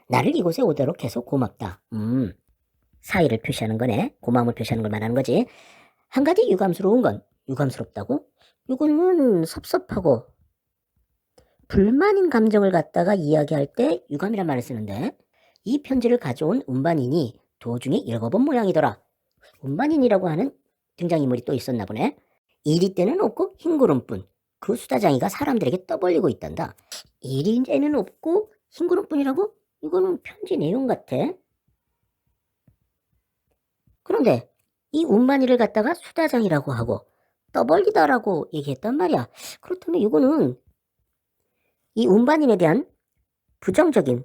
나를 이곳에 오도록 해서 고맙다. 사의를 표시하는 거네. 고마움을 표시하는 걸 말하는 거지. 한 가지 유감스러운 건, 유감스럽다고? 이거는 섭섭하고 불만인 감정을 갖다가 이야기할 때 유감이란 말을 쓰는데, 이 편지를 가져온 운반인이 도중에 읽어본 모양이더라. 운반인이라고 하는 등장인물이 또 있었나 보네. 이리 때는 없고 흰구름뿐. 그 수다장이가 사람들에게 떠벌리고 있단다. 이리 때는 없고 흰구름뿐이라고? 이거는 편지 내용 같아. 그런데 이 운반이를 갖다가 수다장이라고 하고 떠벌리다라고 얘기했단 말이야. 그렇다면 이거는 이 운반인에 대한 부정적인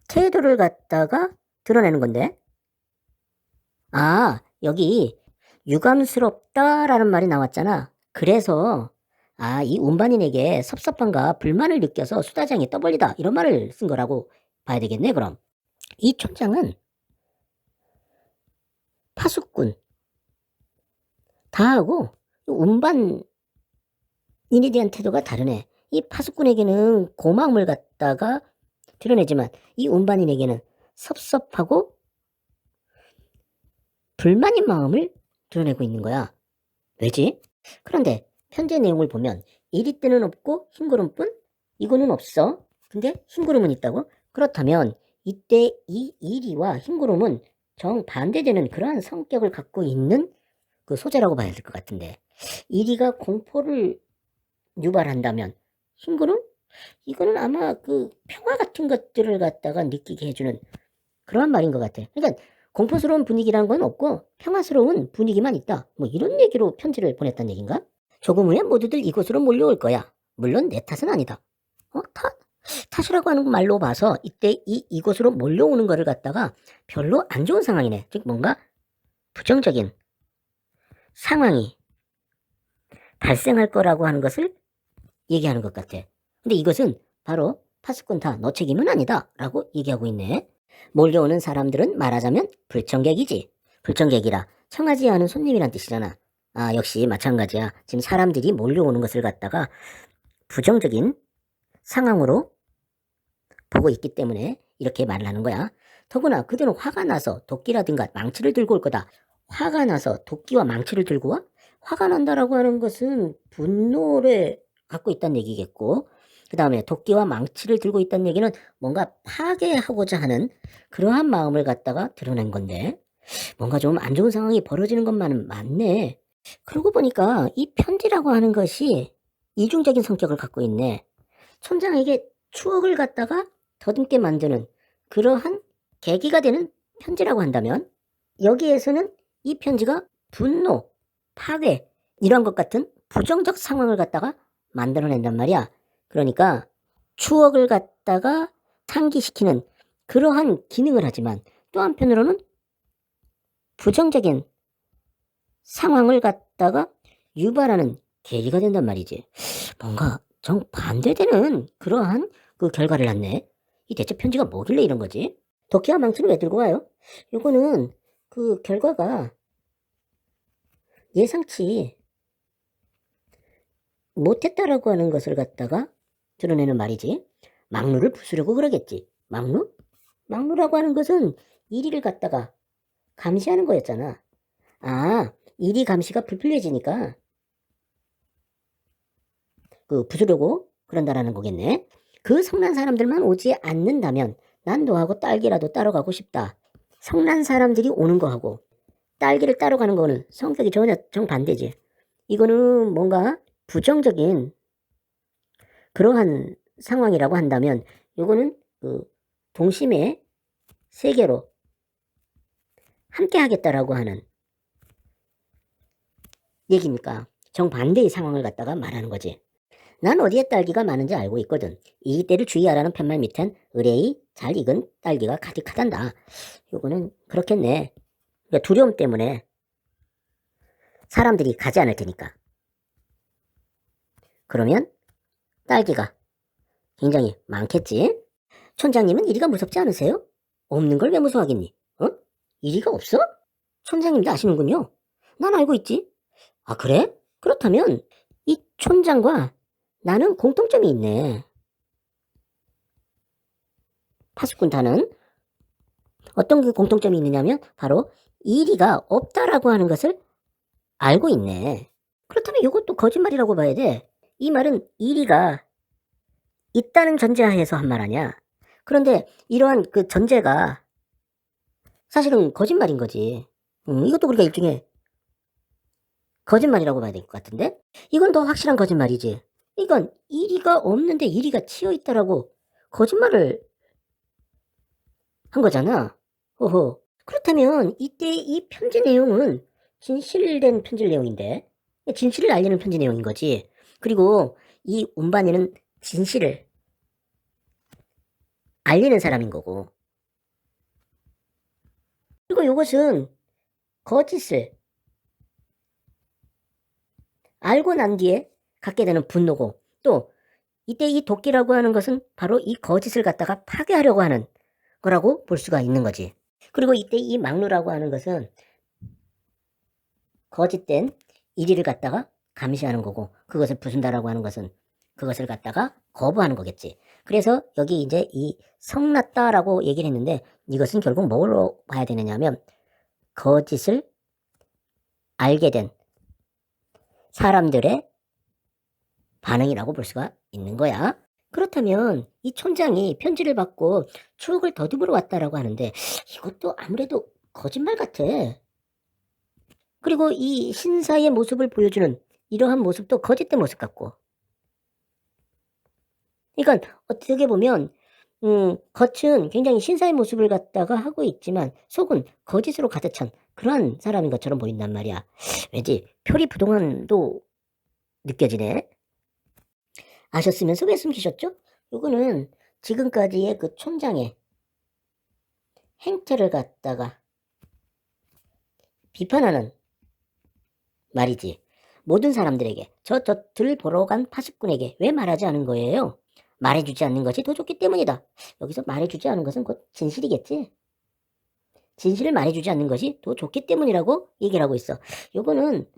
태도를 갖다가 드러내는 건데, 여기 유감스럽다라는 말이 나왔잖아. 그래서 이 운반인에게 섭섭함과 불만을 느껴서 수다장이 떠벌리다 이런 말을 쓴 거라고 봐야 되겠네. 그럼 이 촌장은 파수꾼 다 하고 운반인에 대한 태도가 다르네. 이 파수꾼에게는 고마움을 갖다가 드러내지만 이 운반인에게는 섭섭하고 불만인 마음을 드러내고 있는 거야. 왜지? 그런데 편지의 내용을 보면 이리 때는 없고 흰구름뿐? 이거는 없어. 근데 흰구름은 있다고? 그렇다면 이때 이 이리와 흰구름은 정반대되는 그러한 성격을 갖고 있는 그 소재라고 봐야 될 것 같은데, 이리가 공포를 유발한다면 흰구름? 이거는 아마 그 평화 같은 것들을 갖다가 느끼게 해주는 그러한 말인 것 같아. 그러니까 공포스러운 분위기라는 건 없고 평화스러운 분위기만 있다. 뭐 이런 얘기로 편지를 보냈단 얘긴가? 조금 후에 모두들 이곳으로 몰려올 거야. 물론 내 탓은 아니다. 탓이라고 하는 말로 봐서 이때 이곳으로 몰려오는 거를 갖다가 별로 안 좋은 상황이네. 즉 뭔가 부정적인 상황이 발생할 거라고 하는 것을 얘기하는 것 같아. 근데 이것은 바로 파수꾼 다 너 책임은 아니다 라고 얘기하고 있네. 몰려오는 사람들은 말하자면 불청객이지. 불청객이라 청하지 않은 손님이란 뜻이잖아. 역시 마찬가지야. 지금 사람들이 몰려오는 것을 갖다가 부정적인 상황으로 보고 있기 때문에 이렇게 말을 하는 거야. 더구나 그들은 화가 나서 도끼라든가 망치를 들고 올 거다. 화가 나서 도끼와 망치를 들고 와? 화가 난다라고 하는 것은 분노를 갖고 있다는 얘기겠고, 그 다음에 도끼와 망치를 들고 있다는 얘기는 뭔가 파괴하고자 하는 그러한 마음을 갖다가 드러낸 건데, 뭔가 좀 안 좋은 상황이 벌어지는 것만은 맞네. 그러고 보니까 이 편지라고 하는 것이 이중적인 성격을 갖고 있네. 촌장에게 추억을 갖다가 더듬게 만드는 그러한 계기가 되는 편지라고 한다면, 여기에서는 이 편지가 분노, 파괴 이런 것 같은 부정적 상황을 갖다가 만들어낸단 말이야. 그러니까 추억을 갖다가 상기시키는 그러한 기능을 하지만 또 한편으로는 부정적인 상황을 갖다가 유발하는 계기가 된단 말이지. 뭔가 정반대되는 그러한 그 결과를 낳네. 이 대체 편지가 뭐길래 이런 거지? 도끼와 망치는 왜 들고 와요? 요거는 그 결과가 예상치 못했다라고 하는 것을 갖다가 드러내는 말이지. 막루를 부수려고 그러겠지. 막루? 막루라고 하는 것은 이리를 갖다가 감시하는 거였잖아. 이리 감시가 불필요해지니까 그 부수려고 그런다라는 거겠네. 그 성난 사람들만 오지 않는다면 난 너하고 딸기라도 따러 가고 싶다. 성난 사람들이 오는 거하고 딸기를 따러 가는 거는 성격이 전혀 정반대지. 이거는 뭔가 부정적인 그러한 상황이라고 한다면 이거는 그 동심의 세계로 함께 하겠다라고 하는 얘기니까 정반대의 상황을 갖다가 말하는 거지. 난 어디에 딸기가 많은지 알고 있거든. 이 때를 주의하라는 편말 밑엔 의뢰이 잘 익은 딸기가 가득하단다. 요거는 그렇겠네. 그러니까 두려움 때문에 사람들이 가지 않을 테니까. 그러면 딸기가 굉장히 많겠지. 촌장님은 이리가 무섭지 않으세요? 없는 걸 왜 무서워하겠니? 이리가 없어? 촌장님도 아시는군요. 난 알고 있지. 그래? 그렇다면 이 촌장과 나는 공통점이 있네. 파수꾼단은 어떤 그 공통점이 있느냐면 바로 이리가 없다라고 하는 것을 알고 있네. 그렇다면 이것도 거짓말이라고 봐야 돼. 이 말은 이리가 있다는 전제하에서 한 말 아니야. 그런데 이러한 그 전제가 사실은 거짓말인 거지. 이것도 우리가 일종의 거짓말이라고 봐야 될 것 같은데? 이건 더 확실한 거짓말이지. 이건 이리가 없는데 이리가 치여있다라고 거짓말을 한 거잖아. 어허. 그렇다면 이때 이 편지 내용은 진실된 편지 내용인데 진실을 알리는 편지 내용인 거지. 그리고 이 운반이는 진실을 알리는 사람인 거고. 그리고 이것은 거짓을 알고 난 뒤에 갖게 되는 분노고, 또 이때 이 도끼라고 하는 것은 바로 이 거짓을 갖다가 파괴하려고 하는 거라고 볼 수가 있는 거지. 그리고 이때 이 막루라고 하는 것은 거짓된 이리를 갖다가 감시하는 거고, 그것을 부순다라고 하는 것은 그것을 갖다가 거부하는 거겠지. 그래서 여기 이제 이 성났다라고 얘기를 했는데, 이것은 결국 뭐로 봐야 되느냐면 거짓을 알게 된 사람들의 반응이라고 볼 수가 있는 거야. 그렇다면 이 촌장이 편지를 받고 추억을 더듬으러 왔다라고 하는데 이것도 아무래도 거짓말 같아. 그리고 이 신사의 모습을 보여주는 이러한 모습도 거짓된 모습 같고. 그러니까 어떻게 보면 겉은 굉장히 신사의 모습을 갖다가 하고 있지만 속은 거짓으로 가득 찬 그런 사람인 것처럼 보인단 말이야. 왠지 표리부동안도 느껴지네. 아셨으면서 왜 숨기셨죠? 요거는 지금까지의 그 촌장의 행태를 갖다가 비판하는 말이지. 모든 사람들에게 들 보러 간 파수꾼에게 왜 말하지 않은 거예요? 말해주지 않는 것이 더 좋기 때문이다. 여기서 말해주지 않은 것은 곧 진실이겠지. 진실을 말해주지 않는 것이 더 좋기 때문이라고 얘기를 하고 있어. 요거는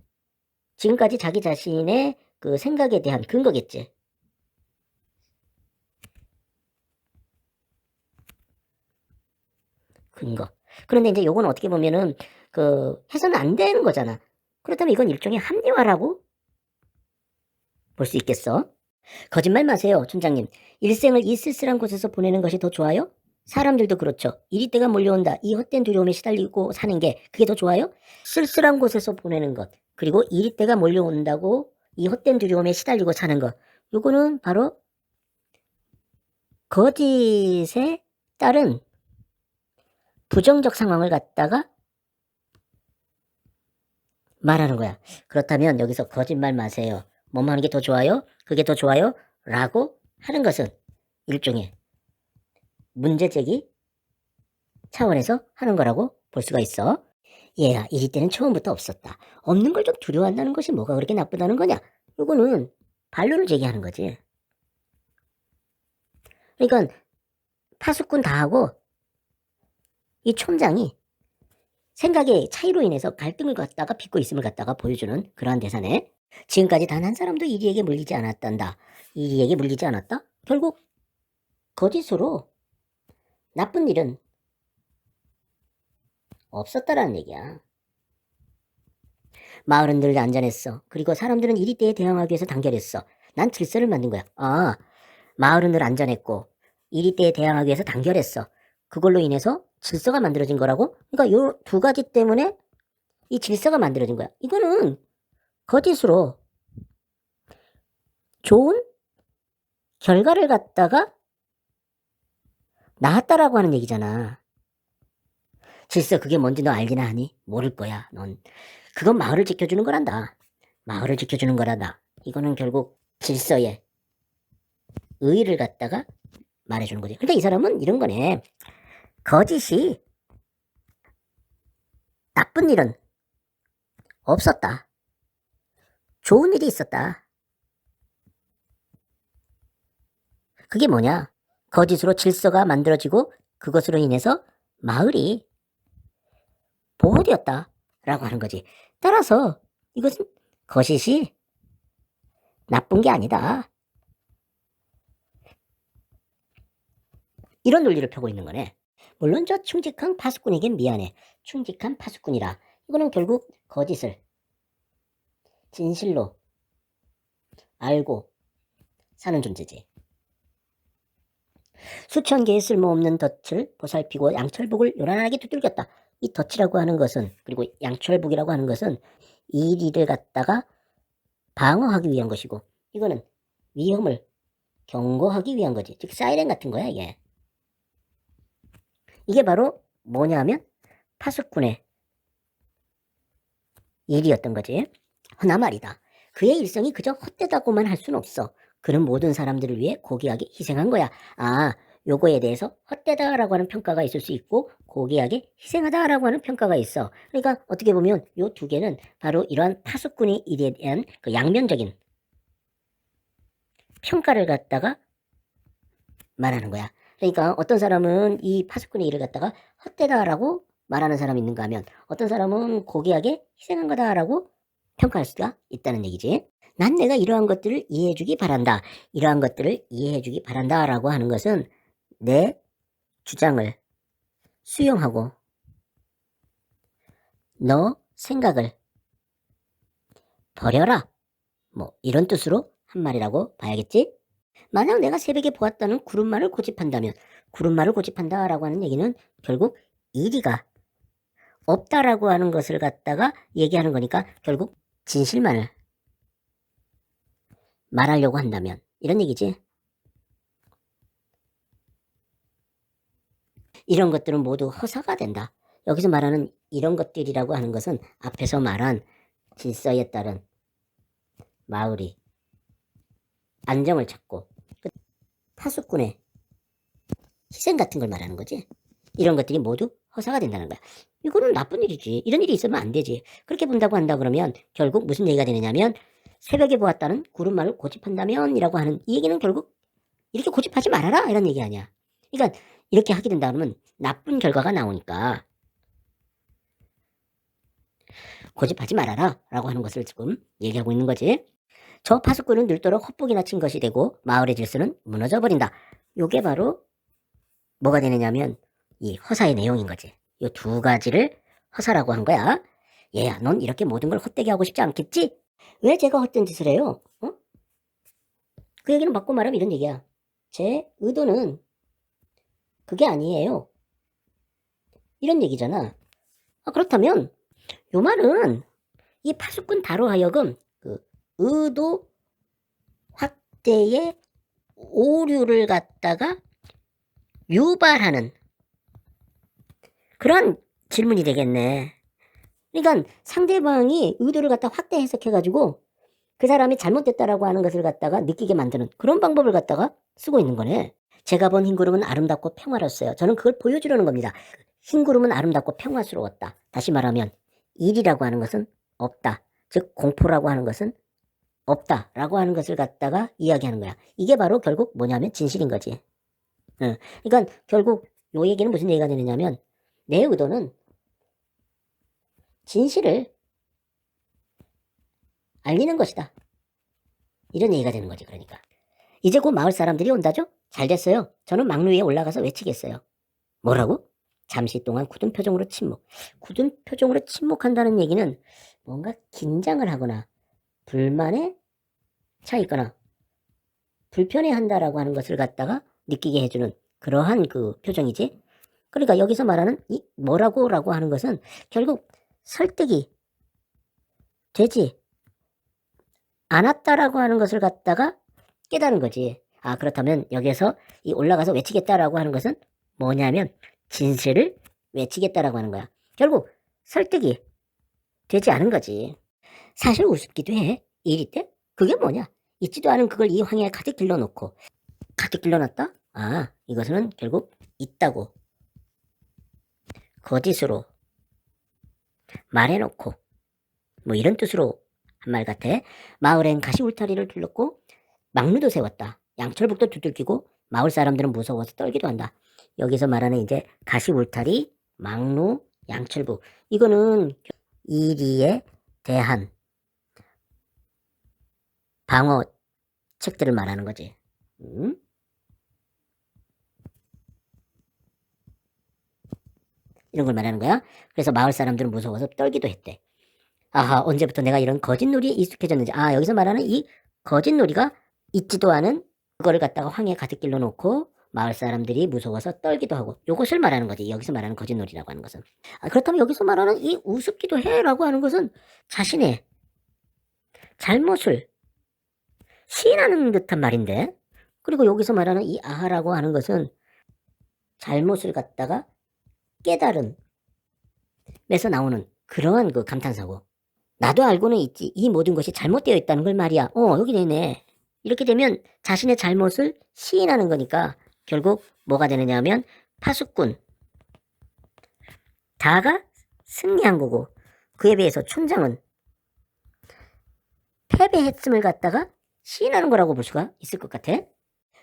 지금까지 자기 자신의 그 생각에 대한 근거겠지. 근거. 그런데 이제 요건 어떻게 보면은 해서는 안 되는 거잖아. 그렇다면 이건 일종의 합리화라고 볼 수 있겠어. 거짓말 마세요, 촌장님. 일생을 이 쓸쓸한 곳에서 보내는 것이 더 좋아요? 사람들도 그렇죠. 이리때가 몰려온다. 이 헛된 두려움에 시달리고 사는 게 그게 더 좋아요? 쓸쓸한 곳에서 보내는 것. 그리고 이리때가 몰려온다고 이 헛된 두려움에 시달리고 사는 것. 요거는 바로 거짓에 따른 부정적 상황을 갖다가 말하는 거야. 그렇다면 여기서 거짓말 마세요. 뭐뭐 하는 게 더 좋아요? 그게 더 좋아요? 라고 하는 것은 일종의 문제제기 차원에서 하는 거라고 볼 수가 있어. 얘야, 이리 때는 처음부터 없었다. 없는 걸 좀 두려워한다는 것이 뭐가 그렇게 나쁘다는 거냐? 이거는 반론을 제기하는 거지. 그러니까 파수꾼 다 하고 이 촌장이 생각의 차이로 인해서 갈등을 갖다가 빚고 있음을 갖다가 보여주는 그러한 대사네. 지금까지 단 한 사람도 이리에게 물리지 않았단다. 이리에게 물리지 않았다? 결국 거짓으로 나쁜 일은 없었다라는 얘기야. 마을은 늘 안전했어. 그리고 사람들은 이리 때에 대항하기 위해서 단결했어. 난 질서를 만든 거야. 아, 마을은 늘 안전했고 이리 때에 대항하기 위해서 단결했어. 그걸로 인해서 질서가 만들어진 거라고? 그러니까 요 두 가지 때문에 이 질서가 만들어진 거야. 이거는 거짓으로 좋은 결과를 갖다가 낳았다라고 하는 얘기잖아. 질서 그게 뭔지 너 알기나 하니? 모를 거야, 넌. 그건 마을을 지켜주는 거란다. 마을을 지켜주는 거란다. 이거는 결국 질서의 의의를 갖다가 말해주는 거지. 근데 이 사람은 이런 거네. 거짓이 나쁜 일은 없었다. 좋은 일이 있었다. 그게 뭐냐? 거짓으로 질서가 만들어지고 그것으로 인해서 마을이 보호되었다 라고 하는 거지. 따라서 이것은 거짓이 나쁜 게 아니다. 이런 논리를 펴고 있는 거네. 물론 저 충직한 파수꾼에겐 미안해. 충직한 파수꾼이라. 이거는 결국 거짓을 진실로 알고 사는 존재지. 수천 개의 쓸모없는 덫을 보살피고 양철복을 요란하게 두들겼다. 이 덫이라고 하는 것은, 그리고 양철복이라고 하는 것은 이리를 갖다가 방어하기 위한 것이고, 이거는 위험을 경고하기 위한 거지. 즉 사이렌 같은 거야 이게. 이게 바로 뭐냐 하면 파수꾼의 일이었던 거지. 허나 말이다. 그의 일성이 그저 헛되다고만 할 수는 없어. 그는 모든 사람들을 위해 고귀하게 희생한 거야. 아, 요거에 대해서 헛되다라고 하는 평가가 있을 수 있고 고귀하게 희생하다라고 하는 평가가 있어. 그러니까 어떻게 보면 요 두 개는 바로 이러한 파수꾼의 일에 대한 그 양면적인 평가를 갖다가 말하는 거야. 그러니까 어떤 사람은 이 파수꾼의 일을 갖다가 헛되다라고 말하는 사람이 있는가 하면 어떤 사람은 고귀하게 희생한 거다라고 평가할 수가 있다는 얘기지. 난 내가 이러한 것들을 이해해주기 바란다. 이러한 것들을 이해해주기 바란다라고 하는 것은 내 주장을 수용하고 너 생각을 버려라. 뭐 이런 뜻으로 한 말이라고 봐야겠지. 만약 내가 새벽에 보았다는 구름말을 고집한다면 구름말을 고집한다라고 하는 얘기는 결국 이리가 없다라고 하는 것을 갖다가 얘기하는 거니까 결국 진실만을 말하려고 한다면 이런 얘기지. 이런 것들은 모두 허사가 된다. 여기서 말하는 이런 것들이라고 하는 것은 앞에서 말한 질서에 따른 마을이 안정을 찾고 파수꾼의 희생 같은 걸 말하는 거지. 이런 것들이 모두 허사가 된다는 거야. 이거는 나쁜 일이지. 이런 일이 있으면 안 되지. 그렇게 본다고 한다 그러면 결국 무슨 얘기가 되느냐면 새벽에 보았다는 구름말을 고집한다면 이라고 하는 이 얘기는 결국 이렇게 고집하지 말아라 이런 얘기 아니야. 그러니까 이렇게 하게 된다 그러면 나쁜 결과가 나오니까 고집하지 말아라 라고 하는 것을 지금 얘기하고 있는 거지. 저 파수꾼은 늘도록 헛복이나 친 것이 되고 마을의 질서는 무너져 버린다. 요게 바로 뭐가 되느냐면 이 허사의 내용인 거지. 이 두 가지를 허사라고 한 거야. 얘야, 넌 이렇게 모든 걸 헛되게 하고 싶지 않겠지? 왜 제가 헛된 짓을 해요? 그 얘기는 바꿔 말하면 이런 얘기야. 제 의도는 그게 아니에요. 이런 얘기잖아. 그렇다면 요 말은 이 파수꾼 다로 하여금 그 의도 확대의 오류를 갖다가 유발하는 그런 질문이 되겠네. 그러니까 상대방이 의도를 갖다 확대 해석해가지고 그 사람이 잘못됐다라고 하는 것을 갖다가 느끼게 만드는 그런 방법을 갖다가 쓰고 있는 거네. 제가 본 흰구름은 아름답고 평화로웠어요. 저는 그걸 보여주려는 겁니다. 흰구름은 아름답고 평화스러웠다. 다시 말하면 일이라고 하는 것은 없다. 즉 공포라고 하는 것은 없다라고 하는 것을 갖다가 이야기하는 거야. 이게 바로 결국 뭐냐면 진실인 거지. 그러니까 결국 요 얘기는 무슨 얘기가 되느냐면 내 의도는 진실을 알리는 것이다. 이런 얘기가 되는 거지. 그러니까 이제 곧 마을 사람들이 온다죠? 잘 됐어요. 저는 막루 위에 올라가서 외치겠어요. 뭐라고? 잠시 동안 굳은 표정으로 침묵. 굳은 표정으로 침묵한다는 얘기는 뭔가 긴장을 하거나 불만에 차 있거나 불편해한다라고 하는 것을 갖다가 느끼게 해주는 그러한 그 표정이지. 그러니까 여기서 말하는 이 뭐라고라고 하는 것은 결국 설득이 되지 않았다라고 하는 것을 갖다가 깨달은 거지. 그렇다면 여기에서 이 올라가서 외치겠다라고 하는 것은 뭐냐면 진실을 외치겠다라고 하는 거야. 결국 설득이 되지 않은 거지. 사실 우습기도 해. 일이 때? 그게 뭐냐? 있지도 않은 그걸 이 황야에 가득 길러놓고 가득 길러놨다? 이것은 결국 있다고 거짓으로 말해놓고 뭐 이런 뜻으로 한 말 같아. 마을엔 가시 울타리를 둘렀고 막루도 세웠다. 양철북도 두들기고 마을 사람들은 무서워서 떨기도 한다. 여기서 말하는 이제 가시 울타리, 막루, 양철북 이거는 이리에 대한 방어책들을 말하는 거지. 이런 걸 말하는 거야. 그래서 마을 사람들은 무서워서 떨기도 했대. 아하, 언제부터 내가 이런 거짓놀이에 익숙해졌는지. 아, 여기서 말하는 이 거짓놀이가 있지도 않은 그거를 갖다가 황해 가득길로 놓고 마을 사람들이 무서워서 떨기도 하고, 요것을 말하는 거지. 여기서 말하는 거짓놀이라고 하는 것은. 아, 그렇다면 여기서 말하는 이 우습기도 해라고 하는 것은 자신의 잘못을 시인하는 듯한 말인데, 그리고 여기서 말하는 이 아하라고 하는 것은 잘못을 갖다가 깨달은 에서 나오는 그러한 그 감탄사고, 나도 알고는 있지 이 모든 것이 잘못되어 있다는 걸 말이야. 여기 되네. 이렇게 되면 자신의 잘못을 시인하는 거니까 결국 뭐가 되느냐 하면 파수꾼 다가 승리한 거고, 그에 비해서 촌장은 패배했음을 갖다가 시인하는 거라고 볼 수가 있을 것 같아.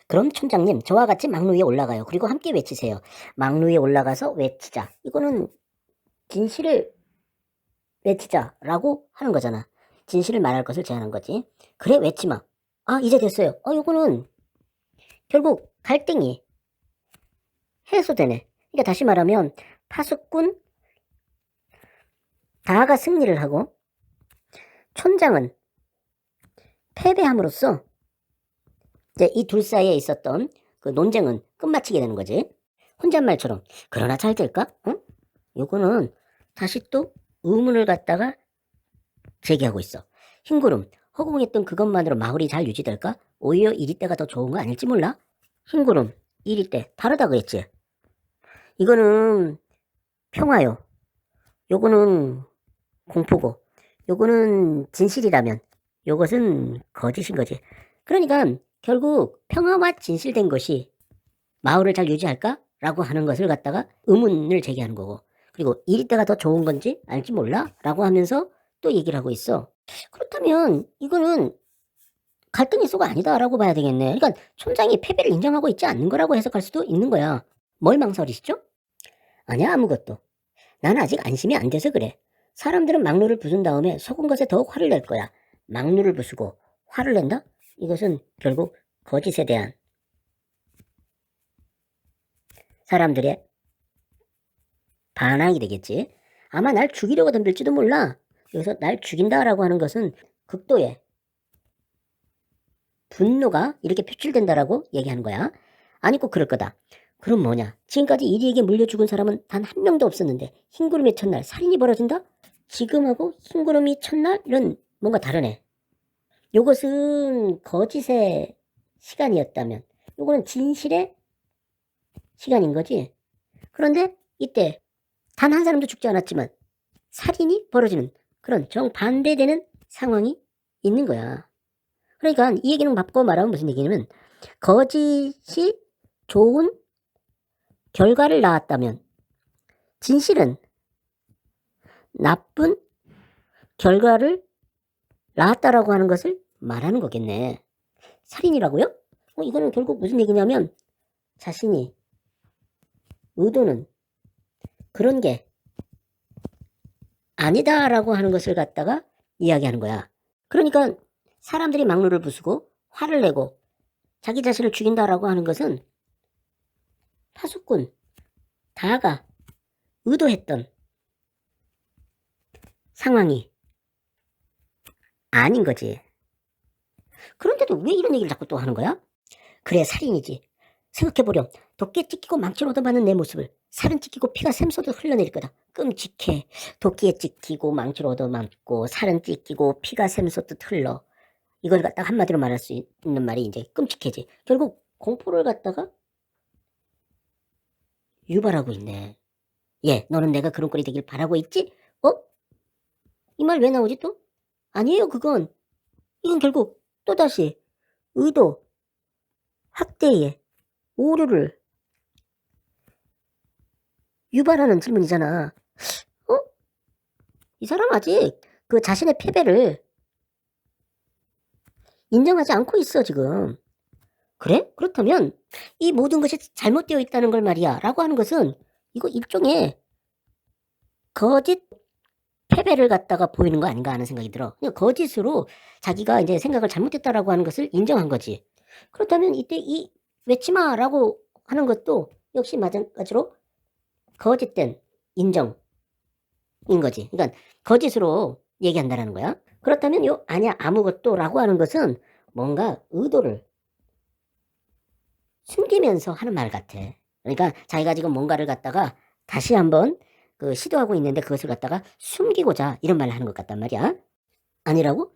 그럼 촌장님, 저와 같이 막루 위에 올라가요. 그리고 함께 외치세요. 막루 위에 올라가서 외치자. 이거는 진실을 외치자라고 하는 거잖아. 진실을 말할 것을 제안한 거지. 그래, 외치마. 아, 이제 됐어요. 요거는 결국 갈등이 해소되네. 그러니까 다시 말하면 파수꾼 다가 승리를 하고 촌장은 패배함으로써 이제 이 둘 사이에 있었던 그 논쟁은 끝마치게 되는 거지. 혼잣말처럼. 그러나 잘 될까? 요거는 다시 또 의문을 갖다가 제기하고 있어. 흰구름, 허공했던 그것만으로 마을이 잘 유지될까? 오히려 이리 때가 더 좋은 거 아닐지 몰라? 흰구름, 이리 때 다르다 그랬지? 이거는 평화요. 요거는 공포고, 요거는 진실이라면 요것은 거짓인 거지. 그러니까 결국 평화와 진실된 것이 마을을 잘 유지할까? 라고 하는 것을 갖다가 의문을 제기하는 거고, 그리고 이리 때가 더 좋은 건지 알지 몰라? 라고 하면서 또 얘기를 하고 있어. 그렇다면 이거는 갈등의 소가 아니다라고 봐야 되겠네. 그러니까 촌장이 패배를 인정하고 있지 않는 거라고 해석할 수도 있는 거야. 뭘 망설이시죠? 아니야, 아무것도. 난 아직 안심이 안 돼서 그래. 사람들은 막루를 부순 다음에 속은 것에 더욱 화를 낼 거야. 막루를 부수고 화를 낸다? 이것은 결국 거짓에 대한 사람들의 반항이 되겠지. 아마 날 죽이려고 덤빌지도 몰라. 여기서 날 죽인다라고 하는 것은 극도의 분노가 이렇게 표출된다라고 얘기하는 거야. 아니 꼭 그럴 거다. 그럼 뭐냐? 지금까지 이리에게 물려 죽은 사람은 단 한 명도 없었는데 흰구름의 첫날 살인이 벌어진다? 지금하고 흰구름이 첫날은 뭔가 다르네. 요것은 거짓의 시간이었다면 요거는 진실의 시간인 거지. 그런데 이때 단 한 사람도 죽지 않았지만 살인이 벌어지는 그런 정반대되는 상황이 있는 거야. 그러니까 이 얘기는 바꿔 말하면 무슨 얘기냐면, 거짓이 좋은 결과를 낳았다면 진실은 나쁜 결과를 낳았다라고 하는 것을 말하는 거겠네. 살인이라고요? 이거는 결국 무슨 얘기냐면 자신이 의도는 그런 게 아니다라고 하는 것을 갖다가 이야기하는 거야. 그러니까 사람들이 막루를 부수고 화를 내고 자기 자신을 죽인다라고 하는 것은 파수꾼 다가 의도했던 상황이 아닌 거지. 그런데도 왜 이런 얘기를 자꾸 또 하는 거야? 그래, 살인이지. 생각해보렴. 도끼에 찍히고 망치로 얻어맞는 내 모습을 살은 찍히고 피가 샘솟아 흘러내릴 거다. 끔찍해. 도끼에 찍히고 망치로 얻어맞고 살은 찍히고 피가 샘솟듯 흘러. 이걸 갖다가 한마디로 말할 수 있는 말이 이제 끔찍해지. 결국 공포를 갖다가 유발하고 있네. 예, 너는 내가 그런 꼴이 되길 바라고 있지? 이 말 왜 나오지 또? 아니에요, 이건 결국 또다시 의도, 학대의 오류를 유발하는 질문이잖아. 이 사람 아직 그 자신의 패배를 인정하지 않고 있어, 지금. 그래? 그렇다면 이 모든 것이 잘못되어 있다는 걸 말이야 라고 하는 것은 이거 일종의 거짓 패배를 갖다가 보이는 거 아닌가 하는 생각이 들어. 그냥 거짓으로 자기가 이제 생각을 잘못했다라고 하는 것을 인정한 거지. 그렇다면 이때 이 외치마라고 하는 것도 역시 마찬가지로 거짓된 인정인 거지. 그러니까 거짓으로 얘기한다라는 거야. 그렇다면 요 아니야 아무것도 라고 하는 것은 뭔가 의도를 숨기면서 하는 말 같아. 그러니까 자기가 지금 뭔가를 갖다가 다시 한번 그 시도하고 있는데 그것을 갖다가 숨기고자 이런 말을 하는 것 같단 말이야. 아니라고?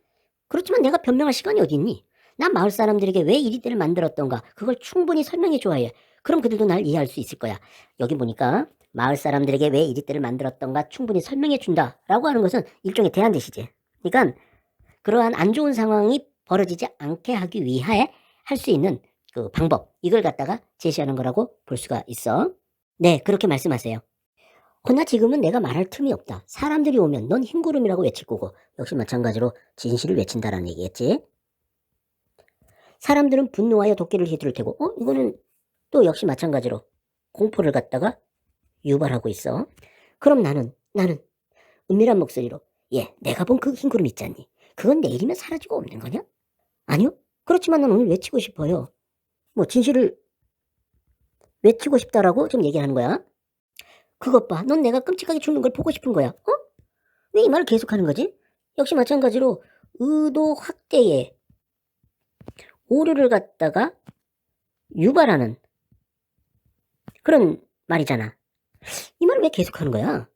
그렇지만 내가 변명할 시간이 어디 있니? 난 마을 사람들에게 왜 이리떼를 만들었던가 그걸 충분히 설명해 줘야 해. 그럼 그들도 날 이해할 수 있을 거야. 여기 보니까 마을 사람들에게 왜 이리떼를 만들었던가 충분히 설명해 준다라고 하는 것은 일종의 대안 제시지. 그러니까 그러한 안 좋은 상황이 벌어지지 않게 하기 위해 할 수 있는 그 방법 이걸 갖다가 제시하는 거라고 볼 수가 있어. 네, 그렇게 말씀하세요. 허나 지금은 내가 말할 틈이 없다. 사람들이 오면 넌 흰구름이라고 외칠 거고 역시 마찬가지로 진실을 외친다라는 얘기겠지. 사람들은 분노하여 도끼를 휘두를 테고 이거는 또 역시 마찬가지로 공포를 갖다가 유발하고 있어. 그럼 나는 은밀한 목소리로 내가 본 그 흰구름 있잖니. 그건 내일이면 사라지고 없는 거냐? 아니요. 그렇지만 난 오늘 외치고 싶어요. 뭐 진실을 외치고 싶다라고 지금 얘기하는 거야. 그것 봐. 넌 내가 끔찍하게 죽는 걸 보고 싶은 거야. 왜 이 말을 계속하는 거지? 역시 마찬가지로 의도 확대에 오류를 갖다가 유발하는 그런 말이잖아. 이 말을 왜 계속하는 거야?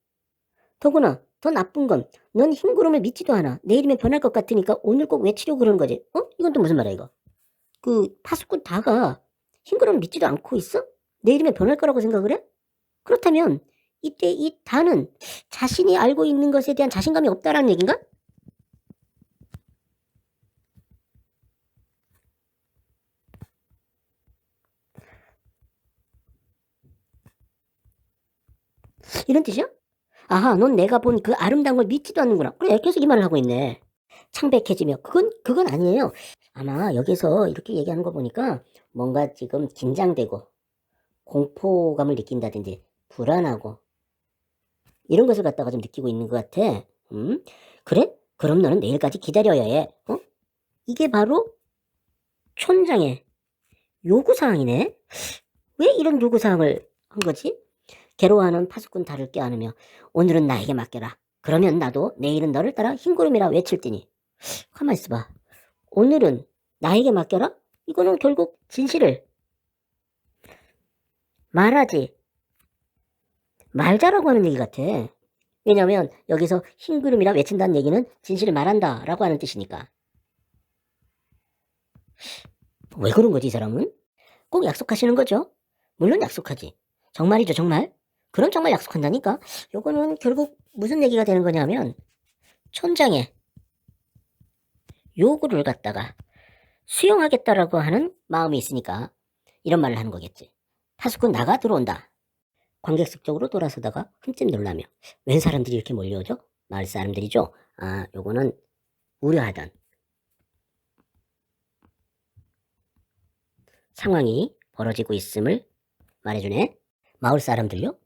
더구나 더 나쁜 건 넌 흰구름을 믿지도 않아. 내일이면 변할 것 같으니까 오늘 꼭 외치려고 그러는 거지. 이건 또 무슨 말이야 이거. 그 파수꾼 다가 흰구름을 믿지도 않고 있어? 내일이면 변할 거라고 생각을 해? 그렇다면 이때 이 다는 자신이 알고 있는 것에 대한 자신감이 없다라는 얘기인가? 이런 뜻이야? 아하, 넌 내가 본 그 아름다운 걸 믿지도 않는구나. 그래, 계속 이 말을 하고 있네. 창백해지며 그건 아니에요. 아마 여기서 이렇게 얘기하는 거 보니까 뭔가 지금 긴장되고 공포감을 느낀다든지 불안하고 이런 것을 갖다가 좀 느끼고 있는 것 같아. 그래? 그럼 너는 내일까지 기다려야 해. 이게 바로 촌장의 요구사항이네. 왜 이런 요구사항을 한 거지? 괴로워하는 파수꾼 달을 껴안으며 오늘은 나에게 맡겨라. 그러면 나도 내일은 너를 따라 흰구름이라 외칠 테니. 가만 있어봐. 오늘은 나에게 맡겨라? 이거는 결국 진실을 말하지 말자라고 하는 얘기 같아. 왜냐면 여기서 흰구름이라 외친다는 얘기는 진실을 말한다 라고 하는 뜻이니까. 왜 그런 거지 이 사람은? 꼭 약속하시는 거죠? 물론 약속하지. 정말이죠 정말? 그럼 정말 약속한다니까? 요거는 결국 무슨 얘기가 되는 거냐면 촌장의 요구를 갖다가 수용하겠다라고 하는 마음이 있으니까 이런 말을 하는 거겠지. 파수꾼 나가 들어온다. 관객석 쪽으로 돌아서다가 흠집 놀라며 웬 사람들이 이렇게 몰려오죠? 마을 사람들이죠? 아, 요거는 우려하던 상황이 벌어지고 있음을 말해주네. 마을 사람들요?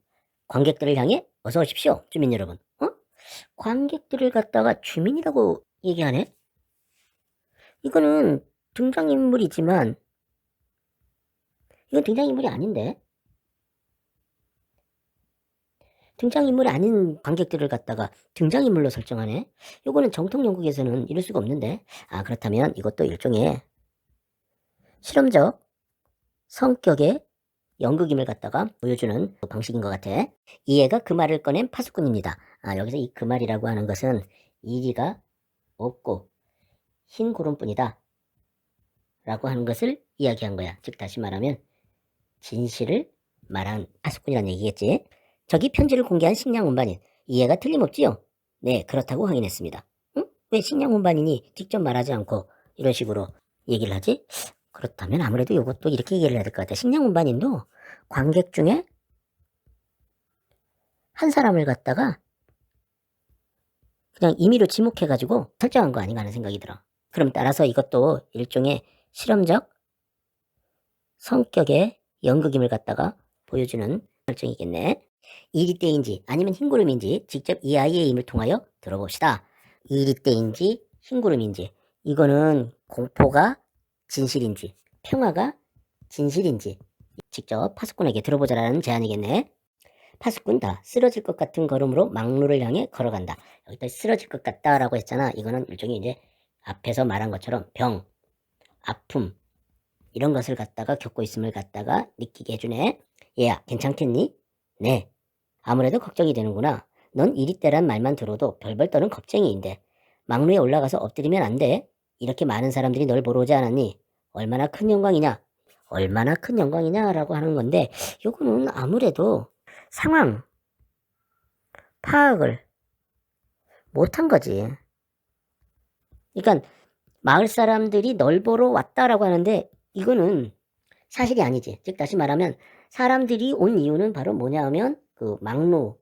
관객들을 향해 어서 오십시오, 주민 여러분. 관객들을 갖다가 주민이라고 얘기하네? 이거는 등장인물이지만 이건 등장인물이 아닌데? 등장인물이 아닌 관객들을 갖다가 등장인물로 설정하네? 요거는 정통 영국에서는 이럴 수가 없는데. 아, 그렇다면 이것도 일종의 실험적 성격의 연극임을 갖다가 보여주는 방식인 것 같아. 이 애가 그 말을 꺼낸 파수꾼입니다. 아, 여기서 이 그 말이라고 하는 것은 이리가 없고 흰 구름뿐이다 라고 하는 것을 이야기한 거야. 즉 다시 말하면 진실을 말한 파수꾼이라는 얘기겠지. 저기 편지를 공개한 식량 운반인 이해가 틀림없지요? 네, 그렇다고 확인했습니다. 응? 왜 식량 운반인이 직접 말하지 않고 이런 식으로 얘기를 하지? 그렇다면 아무래도 이것도 이렇게 얘기를 해야 될 것 같아. 식량 운반인도 관객 중에 한 사람을 갖다가 그냥 임의로 지목해가지고 설정한 거 아닌가 하는 생각이 들어. 그럼 따라서 이것도 일종의 실험적 성격의 연극임을 갖다가 보여주는 설정이겠네. 이리떼인지 아니면 흰구름인지 직접 이 아이의 임을 통하여 들어봅시다. 이리떼인지 흰구름인지 이거는 공포가 진실인지 평화가 진실인지 직접 파수꾼에게 들어보자라는 제안이겠네. 파수꾼 다 쓰러질 것 같은 걸음으로 망루를 향해 걸어간다. 여기다 쓰러질 것 같다라고 했잖아. 이거는 일종의 이제 앞에서 말한 것처럼 병, 아픔 이런 것을 갖다가 겪고 있음을 갖다가 느끼게 해주네. 얘야 괜찮겠니? 네. 아무래도 걱정이 되는구나. 넌 이리 때란 말만 들어도 별별 떠는 겁쟁이인데 망루에 올라가서 엎드리면 안 돼. 이렇게 많은 사람들이 널 보러 오지 않았니? 얼마나 큰 영광이냐? 얼마나 큰 영광이냐라고 하는 건데 요거는 아무래도 상황 파악을 못한 거지. 그러니까 마을 사람들이 널 보러 왔다라고 하는데 이거는 사실이 아니지. 즉 다시 말하면 사람들이 온 이유는 바로 뭐냐 하면 그 망루를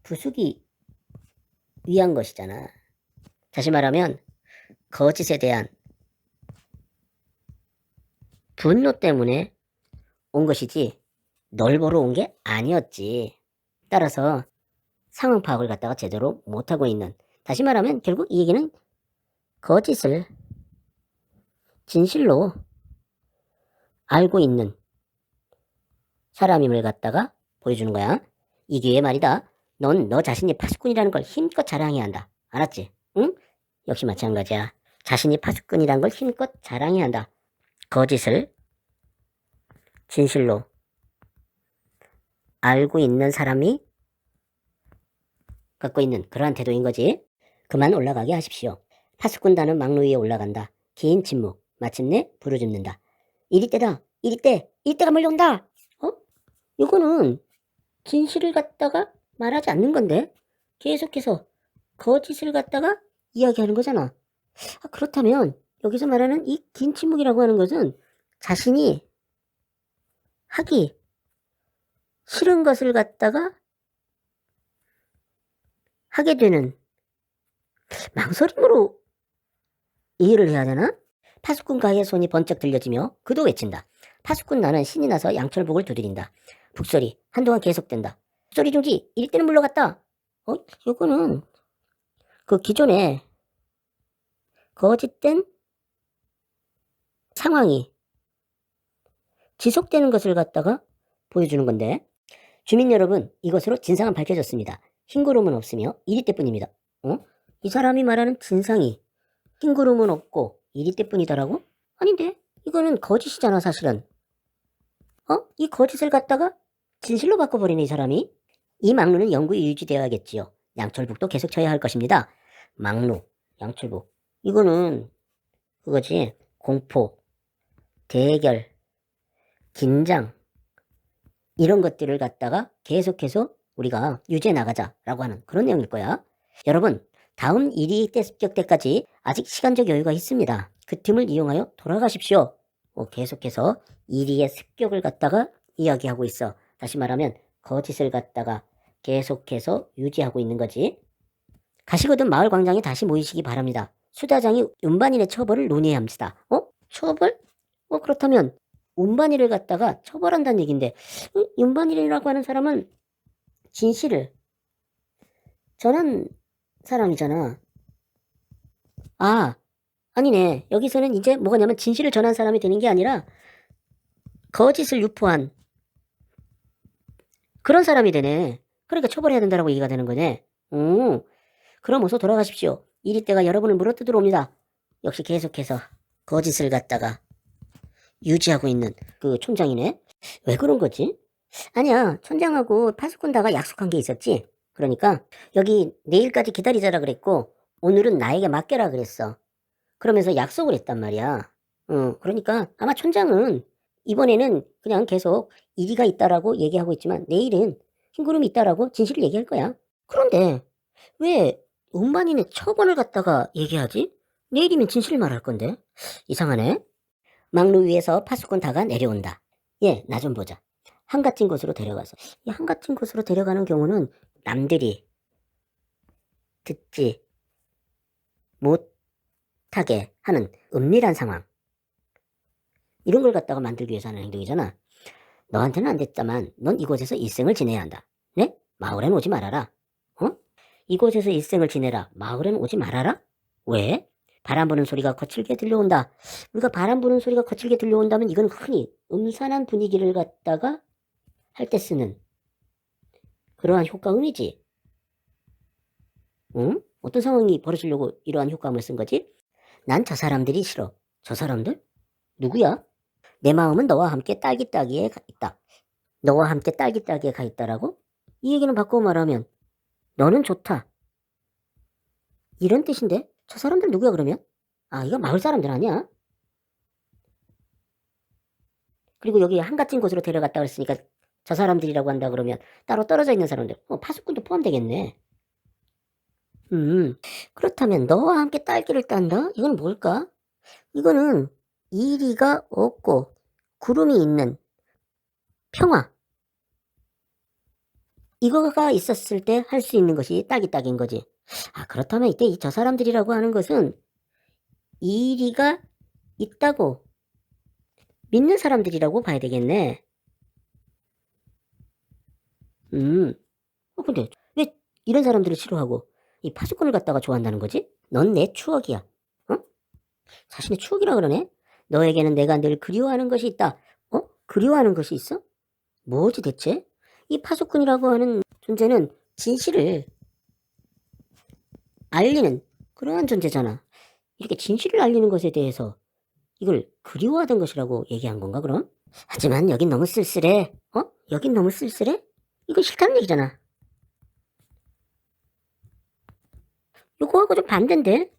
부수기 위한 것이잖아. 다시 말하면 거짓에 대한 분노 때문에 온 것이지 널 보러 온 게 아니었지. 따라서 상황 파악을 갖다가 제대로 못하고 있는, 다시 말하면 결국 이 얘기는 거짓을 진실로 알고 있는 사람임을 갖다가 보여주는 거야. 이 기회에 말이다. 넌 너 자신이 파수꾼이라는 걸 힘껏 자랑해야 한다. 알았지? 응? 역시 마찬가지야. 자신이 파수꾼이라는 걸 힘껏 자랑해야 한다. 거짓을 진실로 알고 있는 사람이 갖고 있는 그러한 태도인 거지. 그만 올라가게 하십시오. 파수꾼단은 망루 위에 올라간다. 긴 침묵. 마침내 부르짖는다. 이리때다. 이리때. 이리때가 몰려온다. 이거는 진실을 갖다가 말하지 않는 건데 계속해서 거짓을 갖다가 이야기하는 거잖아. 그렇다면 여기서 말하는 이 긴 침묵이라고 하는 것은 자신이 하기 싫은 것을 갖다가 하게 되는 망설임으로 이해를 해야 되나? 파수꾼 가의 손이 번쩍 들려지며 그도 외친다. 파수꾼 나는 신이 나서 양철복을 두드린다. 북소리 한동안 계속된다. 소리 중지 이때는 물러갔다. 요거는 그 기존에 거짓된 상황이 지속되는 것을 갖다가 보여주는 건데 주민 여러분 이것으로 진상은 밝혀졌습니다. 흰 구름은 없으며 이리때뿐입니다. 이 사람이 말하는 진상이 흰 구름은 없고 이리때뿐이다라고? 아닌데 이거는 거짓이잖아 사실은. 이 거짓을 갖다가 진실로 바꿔버리는 이 사람이. 이 망루는 영구히 유지되어야겠지요. 양철북도 계속 쳐야 할 것입니다. 망루, 양철북 이거는 그거지. 공포, 대결, 긴장 이런 것들을 갖다가 계속해서 우리가 유지해 나가자라고 하는 그런 내용일 거야. 여러분 다음 이리 때 습격 때까지 아직 시간적 여유가 있습니다. 그 틈을 이용하여 돌아가십시오. 계속해서 이리의 습격을 갖다가 이야기하고 있어. 다시 말하면 거짓을 갖다가 계속해서 유지하고 있는 거지. 가시거든 마을 광장에 다시 모이시기 바랍니다. 수다장이 운반인의 처벌을 논의해야 합니다. 처벌? 그렇다면 운반인을 갖다가 처벌한다는 얘기인데 운반인이라고 하는 사람은 진실을 전한 사람이잖아. 아니네. 여기서는 이제 뭐가냐면 진실을 전한 사람이 되는 게 아니라 거짓을 유포한 그런 사람이 되네. 그러니까 처벌해야 된다라고 얘기가 되는 거네. 그럼 어서 돌아가십시오. 이리 때가 여러분을 물어뜯으러 옵니다. 역시 계속해서 거짓을 갖다가 유지하고 있는 그 촌장이네. 왜 그런 거지? 아니야. 촌장하고 파수꾼다가 약속한 게 있었지. 그러니까 여기 내일까지 기다리자라 그랬고 오늘은 나에게 맡겨라 그랬어. 그러면서 약속을 했단 말이야. 그러니까 아마 촌장은 이번에는 그냥 계속 이리가 있다라고 얘기하고 있지만 내일은 흰구름이 있다라고 진실을 얘기할 거야. 그런데 왜 운반인의 처벌을 갖다가 얘기하지? 내일이면 진실을 말할 건데. 이상하네. 망루 위에서 파수꾼 다가 내려온다. 나 좀 보자. 한같은 곳으로 데려가서. 이 한같은 곳으로 데려가는 경우는 남들이 듣지 못하게 하는 은밀한 상황. 이런 걸 갖다가 만들기 위해서 하는 행동이잖아. 너한테는 안 됐다만 넌 이곳에서 일생을 지내야 한다. 네? 마을엔 오지 말아라. 이곳에서 일생을 지내라. 마을엔 오지 말아라? 왜? 바람 부는 소리가 거칠게 들려온다. 우리가 바람 부는 소리가 거칠게 들려온다면 이건 흔히 음산한 분위기를 갖다가 할 때 쓰는 그러한 효과음이지. 응? 어떤 상황이 벌어지려고 이러한 효과음을 쓴 거지? 난 저 사람들이 싫어. 저 사람들? 누구야? 내 마음은 너와 함께 딸기따기에 가 있다. 너와 함께 딸기따기에 가 있다라고? 이 얘기는 바꾸어 말하면 너는 좋다. 이런 뜻인데? 저 사람들 누구야 그러면? 아, 이거 마을 사람들 아니야? 그리고 여기 한가진 곳으로 데려갔다 그랬으니까 저 사람들이라고 한다 그러면 따로 떨어져 있는 사람들. 파수꾼도 포함되겠네. 그렇다면 너와 함께 딸기를 딴다? 이건 뭘까? 이거는 이리가 없고 구름이 있는 평화. 이거가 있었을 때 할 수 있는 것이 딸기딱인 거지. 아, 그렇다면 이때 이 저 사람들이라고 하는 것은 이리가 있다고 믿는 사람들이라고 봐야 되겠네. 근데 왜 이런 사람들을 싫어하고 이 파수꾼을 갖다가 좋아한다는 거지? 넌 내 추억이야. 어? 자신의 추억이라 그러네? 너에게는 내가 늘 그리워하는 것이 있다. 그리워하는 것이 있어? 뭐지 대체? 이 파수꾼이라고 하는 존재는 진실을 알리는 그러한 존재잖아. 이렇게 진실을 알리는 것에 대해서 이걸 그리워하던 것이라고 얘기한 건가 그럼? 하지만 여긴 너무 쓸쓸해. 여긴 너무 쓸쓸해? 이거 싫다는 얘기잖아. 요거하고 좀 반대인데?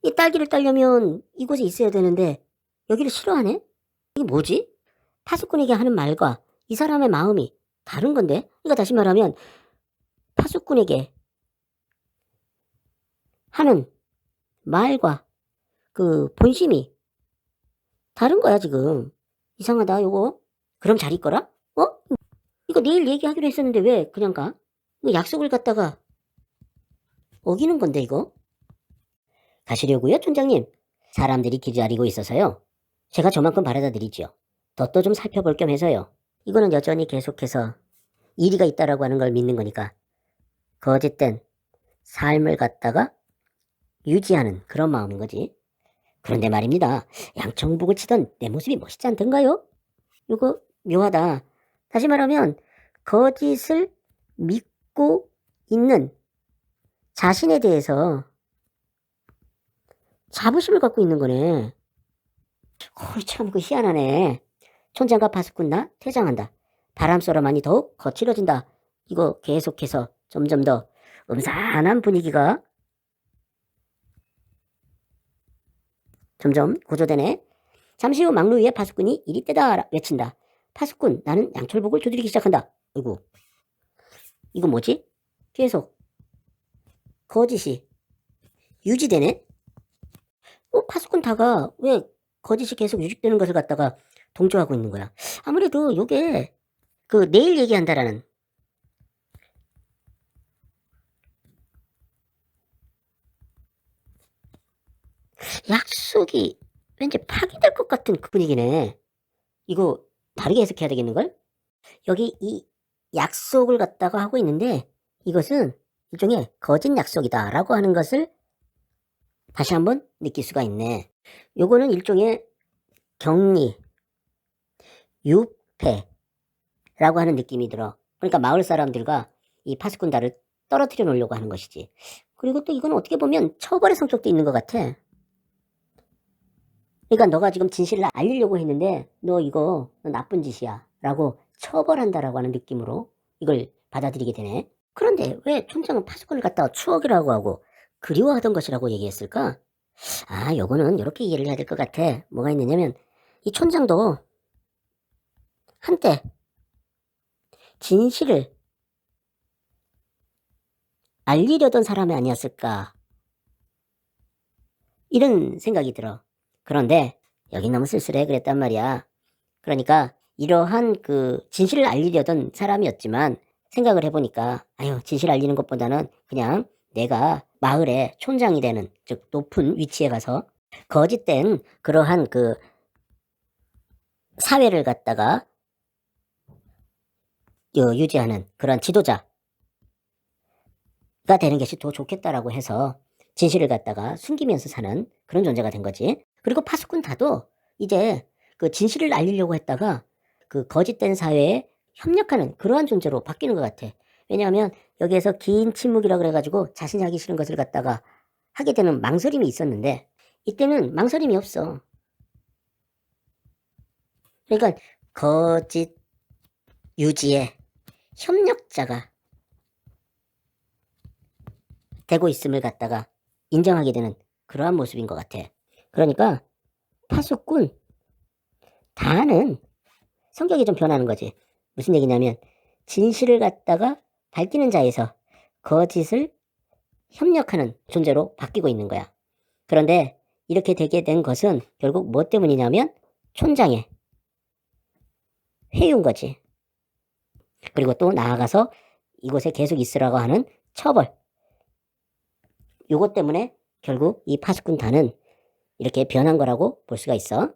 이 딸기를 따려면 이곳에 있어야 되는데 여기를 싫어하네? 이게 뭐지? 파수꾼에게 하는 말과 이 사람의 마음이 다른 건데? 그러니까 다시 말하면 파수꾼에게 하는 말과 그 본심이 다른 거야 지금. 이상하다 요거. 그럼 잘 있거라? 이거 내일 얘기하기로 했었는데 왜 그냥 가? 이거 약속을 갖다가 어기는 건데 이거? 가시려고요 촌장님? 사람들이 기다리고 있어서요. 제가 저만큼 바라다 드리죠. 덧도 좀 살펴볼 겸 해서요. 이거는 여전히 계속해서 이리가 있다라고 하는 걸 믿는 거니까 거짓된 삶을 갖다가 유지하는 그런 마음인 거지. 그런데 말입니다. 양청북을 치던 내 모습이 멋있지 않던가요? 이거 묘하다. 다시 말하면 거짓을 믿고 있는 자신에 대해서 자부심을 갖고 있는 거네. 참 희한하네. 촌장과 파수꾼 나 퇴장한다. 바람 쏘러만이 더욱 거칠어진다. 이거 계속해서 점점 더 음산한 분위기가 점점 고조되네. 잠시 후 막루 위에 파수꾼이 이리 때다 외친다. 파수꾼, 나는 양철복을 두드리기 시작한다. 아이고, 이거 뭐지? 계속 거짓이 유지되네? 파수꾼 다가 왜 거짓이 계속 유지되는 것을 갖다가 동조하고 있는 거야? 아무래도 요게 그 내일 얘기한다라는 약속이 왠지 파기될 것 같은 그 분위기네. 이거 다르게 해석해야 되겠는걸? 여기 이 약속을 갖다가 하고 있는데 이것은 일종의 거짓 약속이다 라고 하는 것을 다시 한번 느낄 수가 있네. 요거는 일종의 격리, 유패라고 하는 느낌이 들어. 그러니까 마을 사람들과 이 파수꾼다를 떨어뜨려 놓으려고 하는 것이지. 그리고 또 이건 어떻게 보면 처벌의 성격도 있는 것 같아. 그러니까 너가 지금 진실을 알리려고 했는데 너 이거 너 나쁜 짓이야 라고 처벌한다라고 하는 느낌으로 이걸 받아들이게 되네. 그런데 왜 촌장은 파수꾼을 갖다가 추억이라고 하고 그리워하던 것이라고 얘기했을까? 아, 요거는 이렇게 이해를 해야 될 것 같아. 뭐가 있느냐면 이 촌장도 한때 진실을 알리려던 사람이 아니었을까 이런 생각이 들어. 그런데 여긴 너무 쓸쓸해 그랬단 말이야. 그러니까 이러한 그 진실을 알리려던 사람이었지만 생각을 해보니까 아유, 진실 알리는 것보다는 그냥 내가 마을의 촌장이 되는, 즉 높은 위치에 가서 거짓된 그러한 그 사회를 갖다가 유지하는 그런 지도자가 되는 것이 더 좋겠다라고 해서 진실을 갖다가 숨기면서 사는 그런 존재가 된 거지. 그리고 파수꾼 다도 이제 그 진실을 알리려고 했다가 그 거짓된 사회에 협력하는 그러한 존재로 바뀌는 것 같아. 왜냐하면 여기에서 긴 침묵이라 그래가지고 자신이 하기 싫은 것을 갖다가 하게 되는 망설임이 있었는데 이때는 망설임이 없어. 그러니까 거짓 유지의 협력자가 되고 있음을 갖다가 인정하게 되는 그러한 모습인 것 같아. 그러니까 파수꾼 다는 성격이 좀 변하는 거지. 무슨 얘기냐면 진실을 갖다가 밝히는 자에서 거짓을 협력하는 존재로 바뀌고 있는 거야. 그런데 이렇게 되게 된 것은 결국 뭐 때문이냐면 촌장의 회유인 거지. 그리고 또 나아가서 이곳에 계속 있으라고 하는 처벌. 요것 때문에 결국 이 파수꾼 단은 이렇게 변한 거라고 볼 수가 있어.